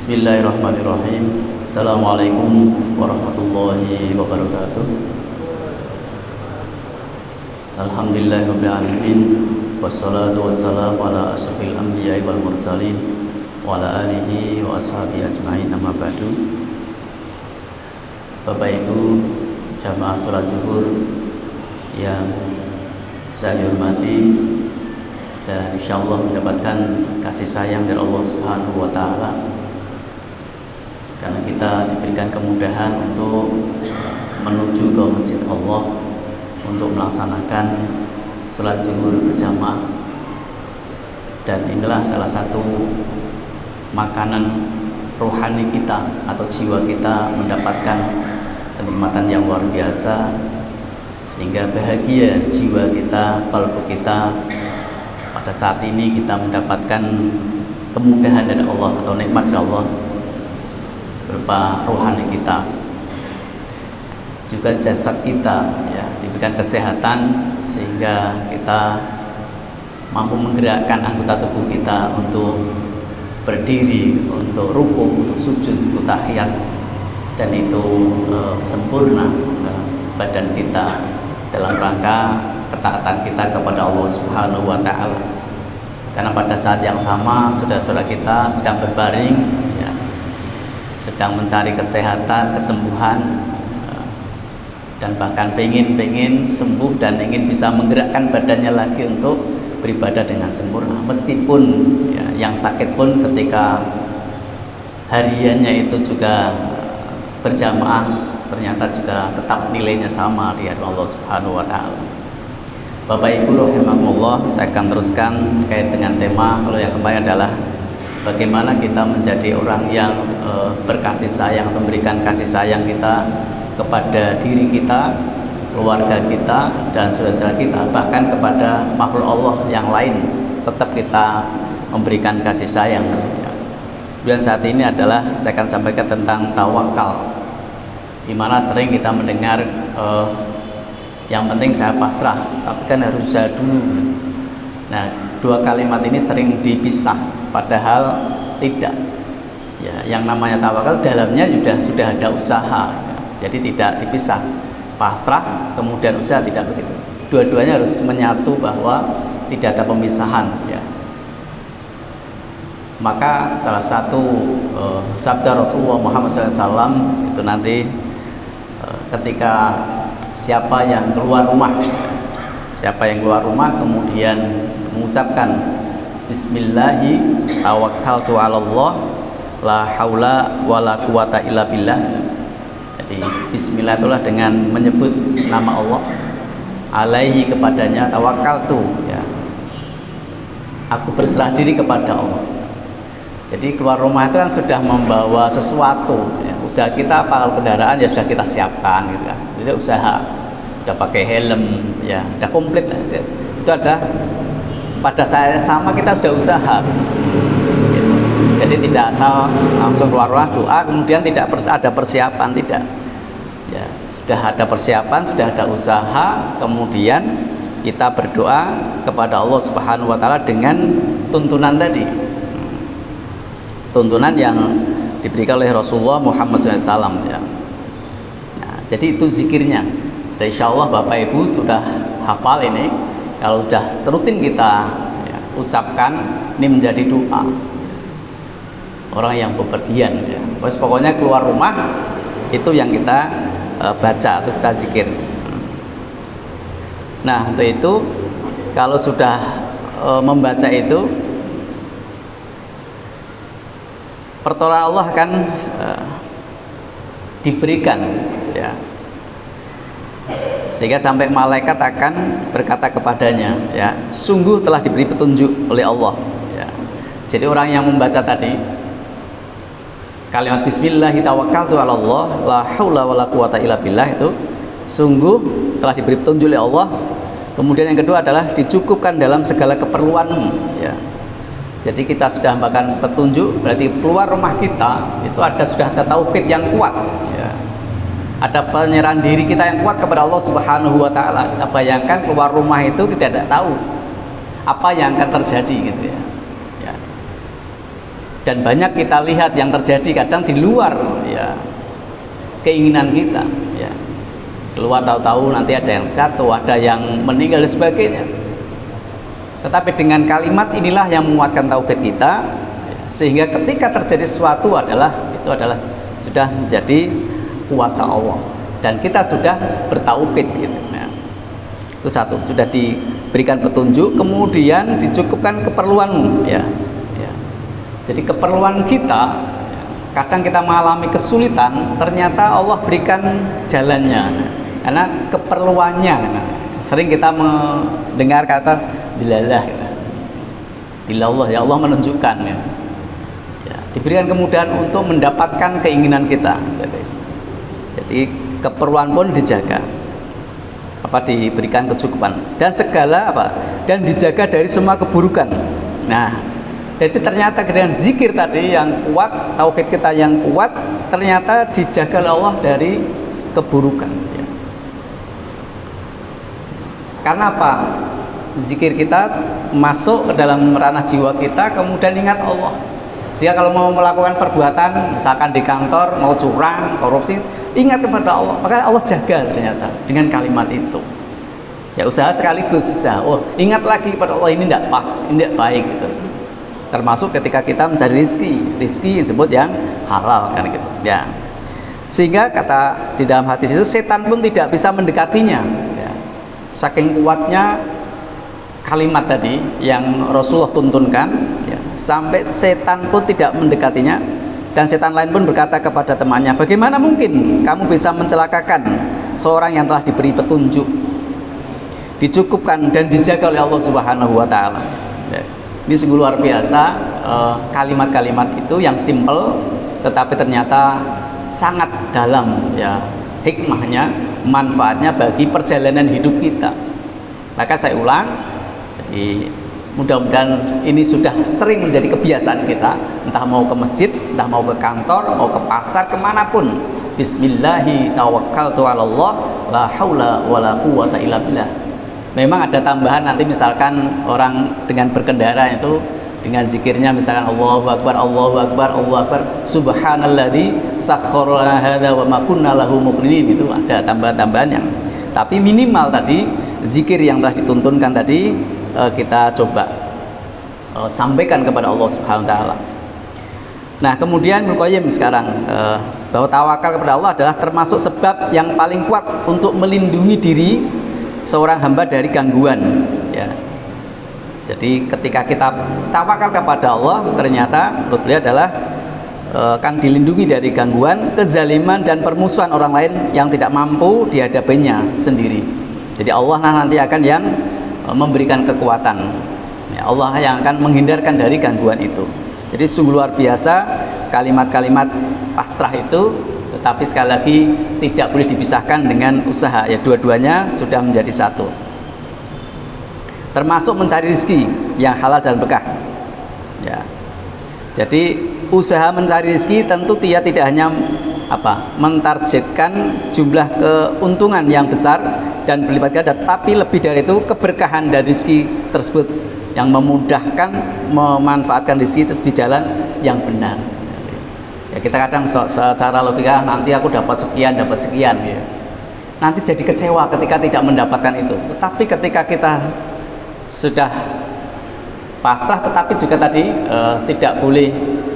Bismillahirrahmanirrahim. Assalamualaikum warahmatullahi wabarakatuh. Alhamdulillahirabbil alamin. Wassalatu wassalamu ala asyrofil anbiya'i wal mursalin wa ala alihi wa ashabihi ajma'in, amma ba'du. Bapak Ibu jamaah salat zuhur yang saya hormati dan insyaallah mendapatkan kasih sayang dari Allah Subhanahu wa taala, karena kita diberikan kemudahan untuk menuju ke masjid Allah untuk melaksanakan sholat zuhur berjamaah. Dan inilah salah satu makanan rohani kita atau jiwa kita mendapatkan kenikmatan yang luar biasa, sehingga bahagia jiwa kita, kalbu kita pada saat ini kita mendapatkan kemudahan dari Allah atau nikmat dari Allah berupa rohani kita, juga jasad kita ya diberikan kesehatan sehingga kita mampu menggerakkan anggota tubuh kita untuk berdiri, untuk rukuk, untuk sujud, untuk tahiyat, dan itu sempurna badan kita dalam rangka ketaatan kita kepada Allah Subhanahu wa taala. Karena pada saat yang sama saudara-saudara kita sedang berbaring ya, sedang mencari kesehatan, kesembuhan, dan bahkan pengen sembuh dan ingin bisa menggerakkan badannya lagi untuk beribadah dengan sempurna. Meskipun ya, yang sakit pun ketika hariannya itu juga berjamaah, ternyata juga tetap nilainya sama di hadapan Allah Subhanahu wa taala. Bapak Ibu rahimakumullah, saya akan teruskan terkait dengan tema kalau yang kemarin adalah bagaimana kita menjadi orang yang berkasih sayang atau memberikan kasih sayang kita kepada diri kita, keluarga kita, dan saudara-saudara kita, bahkan kepada makhluk Allah yang lain tetap kita memberikan kasih sayang. Dan saat ini adalah saya akan sampaikan tentang tawakal, di mana sering kita mendengar yang penting saya pasrah, tapi kan harus usaha dulu. Nah, dua kalimat ini sering dipisah, padahal tidak. Ya, yang namanya tawakal dalamnya sudah ada usaha, ya. Jadi tidak dipisah. Pasrah kemudian usaha, tidak begitu. Dua-duanya harus menyatu, bahwa tidak ada pemisahan. Ya. Maka salah satu sabda Rasulullah Muhammad SAW itu nanti ketika siapa yang keluar rumah kemudian mengucapkan Bismillahi tawakkaltu 'alallah la haula wala quwata illa billah. Jadi bismillah itulah dengan menyebut nama Allah, alaihi kepadanya, tawakkaltu ya, aku berserah diri kepada Allah. Jadi keluar rumah itu kan sudah membawa sesuatu ya. Usaha kita apa, kalau kendaraan ya sudah kita siapkan gitu kan. Jadi usaha, udah pakai helm ya, udah komplit lah. Itu ada pada saya sama, kita sudah usaha gitu. Jadi tidak asal langsung keluar rumah doa kemudian tidak ada persiapan, tidak ya, sudah ada persiapan, sudah ada usaha, kemudian kita berdoa kepada Allah Subhanahu wa taala dengan tuntunan tadi, tuntunan yang diberikan oleh Rasulullah Muhammad SAW ya. Nah, jadi itu zikirnya. Dan insya Allah Bapak Ibu sudah hafal ini. Kalau sudah rutin kita ya, ucapkan, ini menjadi doa orang yang bepergian ya. Pokoknya keluar rumah itu yang kita baca atau kita zikir. Nah, untuk itu kalau sudah membaca itu, pertolongan Allah akan diberikan ya, sehingga sampai malaikat akan berkata kepadanya ya, sungguh telah diberi petunjuk oleh Allah ya. Jadi orang yang membaca tadi kalimat Bismillah tawakkaltu 'alallah la haula wala quwata illa billah, itu sungguh telah diberi petunjuk oleh Allah. Kemudian yang kedua adalah dicukupkan dalam segala keperluanmu ya. Jadi kita sudah bahkan petunjuk, berarti keluar rumah kita itu sudah ada tauhid yang kuat ya. Ada penyerahan diri kita yang kuat kepada Allah Subhanahu wa taala. Kita bayangkan keluar rumah itu kita tidak tahu apa yang akan terjadi gitu ya. Dan banyak kita lihat yang terjadi kadang di luar ya keinginan kita ya. Keluar tahu-tahu nanti ada yang jatuh, ada yang meninggal dan sebagainya. Tetapi dengan kalimat inilah yang menguatkan tauhid kita, sehingga ketika terjadi sesuatu itu adalah sudah menjadi kuasa Allah dan kita sudah bertauhid gitu. Nah, itu satu, sudah diberikan petunjuk, kemudian dicukupkan keperluanmu ya. Jadi keperluan kita, kadang kita mengalami kesulitan, ternyata Allah berikan jalannya karena keperluannya. Sering kita mendengar kata bilallah, bilallah, ya Allah menunjukkan ya. Diberikan kemudahan untuk mendapatkan keinginan kita. Jadi keperluan pun dijaga, diberikan kecukupan dan segala dan dijaga dari semua keburukan. Nah, jadi ternyata dengan zikir tadi yang kuat, tauhid kita yang kuat, ternyata dijaga oleh Allah dari keburukan ya. Karena apa? Zikir kita masuk ke dalam ranah jiwa kita, kemudian ingat Allah. Sehingga kalau mau melakukan perbuatan, misalkan di kantor mau curang, korupsi, ingat kepada Allah. Maka Allah jaga ternyata dengan kalimat itu. Ya usaha sekaligus usaha. Oh, ingat lagi kepada Allah, ini tidak pas, ini tidak baik gitu. Termasuk ketika kita mencari rizki yang disebut yang halal kan gitu. Ya. Sehingga kata di dalam hadis itu setan pun tidak bisa mendekatinya. Ya. Saking kuatnya kalimat tadi yang Rasulullah tuntunkan ya, sampai setan pun tidak mendekatinya. Dan setan lain pun berkata kepada temannya, bagaimana mungkin kamu bisa mencelakakan seorang yang telah diberi petunjuk, dicukupkan dan dijaga oleh Allah Subhanahu wa Ta'ala ya. Ini sungguh luar biasa kalimat-kalimat itu yang simple tetapi ternyata sangat dalam ya hikmahnya, manfaatnya bagi perjalanan hidup kita. Maka saya ulang, jadi mudah-mudahan ini sudah sering menjadi kebiasaan kita, entah mau ke masjid, entah mau ke kantor, mau ke pasar, kemanapun. Bismillahi tawakkaltu 'alallah la haula wala quwata illa billah. Memang ada tambahan nanti misalkan orang dengan berkendara itu dengan zikirnya misalkan Allahu Akbar, Allahu Akbar, Allahu Akbar, Subhanalladzi sakhkhara lana hadza wa ma kunna lahu muqrinin, itu ada tambahan-tambahan yang tapi minimal tadi zikir yang telah dituntunkan tadi kita coba sampaikan kepada Allah Subhanahu wa Ta'ala. Nah, kemudian Ibnu Qayyim sekarang bahwa tawakal kepada Allah adalah termasuk sebab yang paling kuat untuk melindungi diri seorang hamba dari gangguan ya. Jadi ketika kita tawakal kepada Allah, ternyata menurut beliau adalah akan dilindungi dari gangguan, kezaliman dan permusuhan orang lain yang tidak mampu dihadapinya sendiri. Jadi Allah nanti akan yang memberikan kekuatan ya, Allah yang akan menghindarkan dari gangguan itu. Jadi sungguh luar biasa kalimat-kalimat pasrah itu, tetapi sekali lagi tidak boleh dipisahkan dengan usaha ya, dua-duanya sudah menjadi satu. Termasuk mencari rezeki yang halal dan berkah ya. Jadi usaha mencari rezeki tentu dia tidak hanya mentargetkan jumlah keuntungan yang besar dan berlipat ganda, tapi lebih dari itu keberkahan dari rezeki tersebut yang memudahkan memanfaatkan rezeki di jalan yang benar ya. Kita kadang secara logika nanti aku dapat sekian ya. Nanti jadi kecewa ketika tidak mendapatkan itu. Tetapi ketika kita sudah pasrah, tetapi juga tadi tidak boleh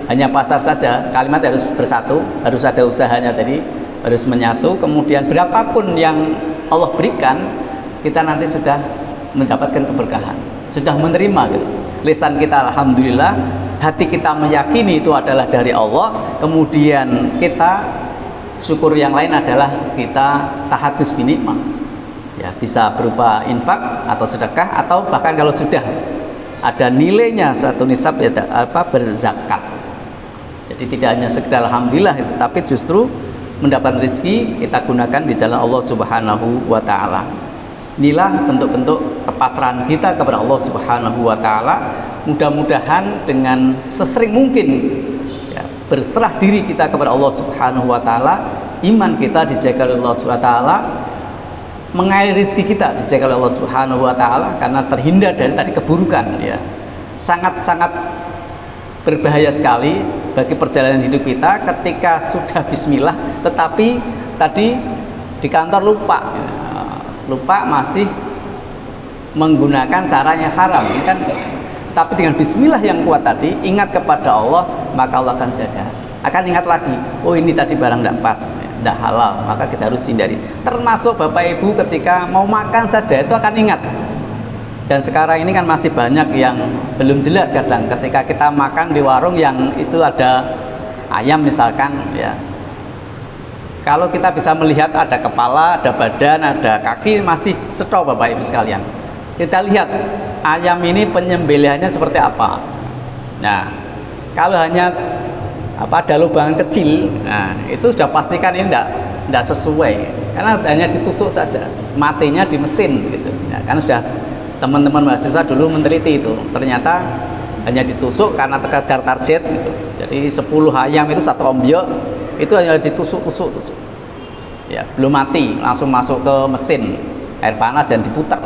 hanya pasrah saja, kalimat harus bersatu, harus ada usahanya tadi, harus menyatu. Kemudian berapapun yang Allah berikan, kita nanti sudah mendapatkan keberkahan, sudah menerima gitu. Lisan kita alhamdulillah, hati kita meyakini itu adalah dari Allah. Kemudian kita syukur, yang lain adalah kita tahadus binikmah ya, bisa berupa infak atau sedekah, atau bahkan kalau sudah ada nilainya satu nisab ya berzakat. Jadi tidak hanya sekedar alhamdulillah, tapi justru mendapat rezeki kita gunakan di jalan Allah Subhanahu wa Ta'ala. Inilah bentuk-bentuk kepasrahan kita kepada Allah Subhanahu wa Ta'ala. Mudah-mudahan dengan sesering mungkin ya, berserah diri kita kepada Allah Subhanahu wa Ta'ala, iman kita dijaga oleh Allah Subhanahu wa Ta'ala, mengalir rezeki kita dijaga oleh Allah Subhanahu wa Ta'ala, karena terhindar dari tadi keburukan ya. Sangat-sangat berbahaya sekali bagi perjalanan hidup kita ketika sudah bismillah tetapi tadi di kantor lupa masih menggunakan caranya haram kan. Tapi dengan bismillah yang kuat tadi, ingat kepada Allah, maka Allah akan jaga. Akan ingat lagi, oh ini tadi barang tidak pas, tidak halal, maka kita harus hindari. Termasuk Bapak Ibu ketika mau makan saja itu akan ingat. Dan sekarang ini kan masih banyak yang belum jelas kadang ketika kita makan di warung yang itu ada ayam misalkan ya. Kalau kita bisa melihat ada kepala, ada badan, ada kaki, masih cetok Bapak Ibu sekalian. Kita lihat ayam ini penyembelihannya seperti apa. Nah, kalau hanya ada lubangan kecil, nah itu sudah pastikan ini tidak sesuai, karena hanya ditusuk saja, matinya di mesin gitu. Nah, kan sudah teman-teman mahasiswa dulu meneliti itu, ternyata hanya ditusuk karena terkejar target gitu. Jadi 10 ayam itu satu ombyok itu hanya ditusuk-tusuk, ya belum mati, langsung masuk ke mesin air panas dan diputar.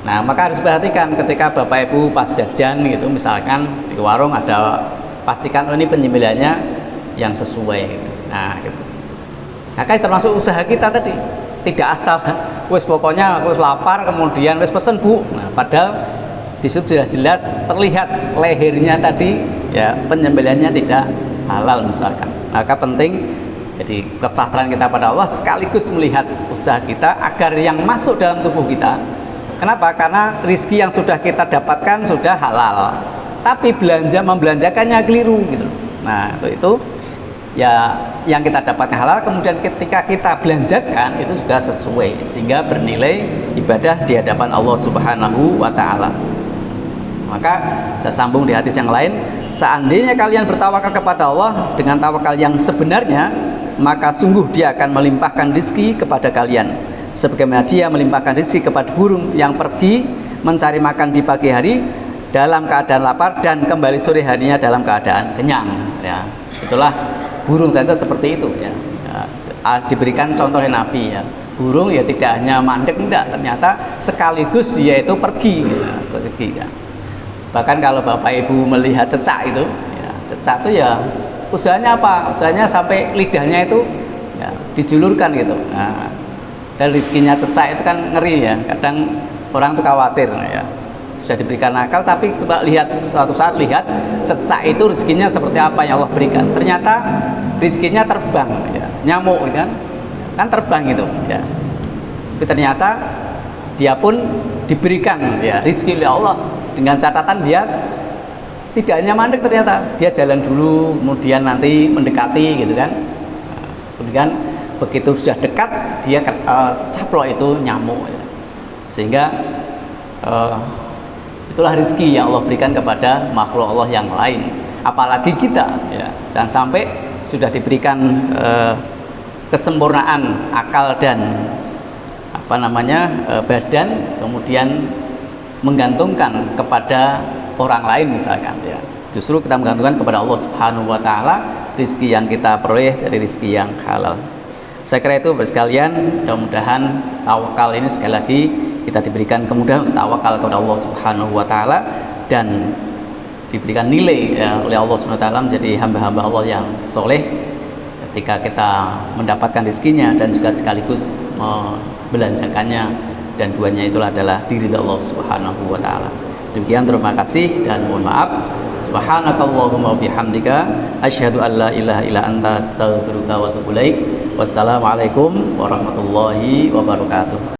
Nah, maka harus perhatikan ketika Bapak Ibu pas jajan gitu, misalkan di warung ada, pastikan ini penyembelihannya yang sesuai gitu. Nah, gitu. Nah, kan termasuk usaha kita tadi. Tidak asal wis pokoknya wis lapar kemudian wis pesen Bu. Nah, padahal di situ sudah jelas terlihat lehernya tadi ya penyembelihannya tidak halal misalkan. Maka penting jadi kepasrahan kita pada Allah sekaligus melihat usaha kita agar yang masuk dalam tubuh kita. Kenapa? Karena rizki yang sudah kita dapatkan sudah halal, tapi membelanjakannya keliru gitu. Nah itu ya yang kita dapatkan halal, kemudian ketika kita belanjakan itu sudah sesuai sehingga bernilai ibadah di hadapan Allah Subhanahu wa Ta'ala. Maka saya sambung di hadis yang lain, seandainya kalian bertawakal kepada Allah dengan tawakal yang sebenarnya, maka sungguh Dia akan melimpahkan rizki kepada kalian sebagaimana Dia melimpahkan rezeki kepada burung yang pergi mencari makan di pagi hari dalam keadaan lapar dan kembali sore harinya dalam keadaan kenyang ya. Itulah burung saja seperti itu ya. Diberikan contohnya Nabi ya. Burung ya tidak hanya mandek, enggak, ternyata sekaligus dia itu pergi ya. Bahkan kalau Bapak Ibu melihat cecak itu ya, cecak itu ya usahanya apa? Usahanya sampai lidahnya itu ya, dijulurkan gitu. Nah, dan rizkinya cecak itu kan ngeri ya, kadang orang tuh khawatir ya, sudah diberikan akal tapi coba lihat suatu saat lihat cecak itu rizkinya seperti apa yang Allah berikan, ternyata rizkinya terbang ya, nyamuk kan terbang itu ya, tapi ternyata dia pun diberikan ya rizki oleh Allah dengan catatan dia tidak hanya mandek, ternyata dia jalan dulu kemudian nanti mendekati gitu kan. Kemudian begitu sudah dekat dia caplok itu nyamuk ya. Sehingga itulah rezeki yang Allah berikan kepada makhluk Allah yang lain, apalagi kita ya. Jangan sampai sudah diberikan kesempurnaan akal dan badan kemudian menggantungkan kepada orang lain misalkan ya. Justru kita menggantungkan kepada Allah Subhanahu wa Ta'ala rezeki yang kita peroleh dari rezeki yang halal. Saya kira itu sekalian, mudah-mudahan tawakal ini sekali lagi kita diberikan kemudahan tawakal kepada Allah Subhanahu wa Ta'ala dan diberikan nilai ya, oleh Allah Subhanahu wa Ta'ala menjadi hamba-hamba Allah yang soleh ketika kita mendapatkan rezekinya dan juga sekaligus membelanjakannya, dan duanya itulah adalah diri Allah Subhanahu wa Ta'ala. Demikian, terima kasih dan mohon maaf. Subhanakallahumma bihamdika asyhadu an la ilaha illa anta astaghfiruka wa atubu ilaik. Wassalamualaikum warahmatullahi wabarakatuh.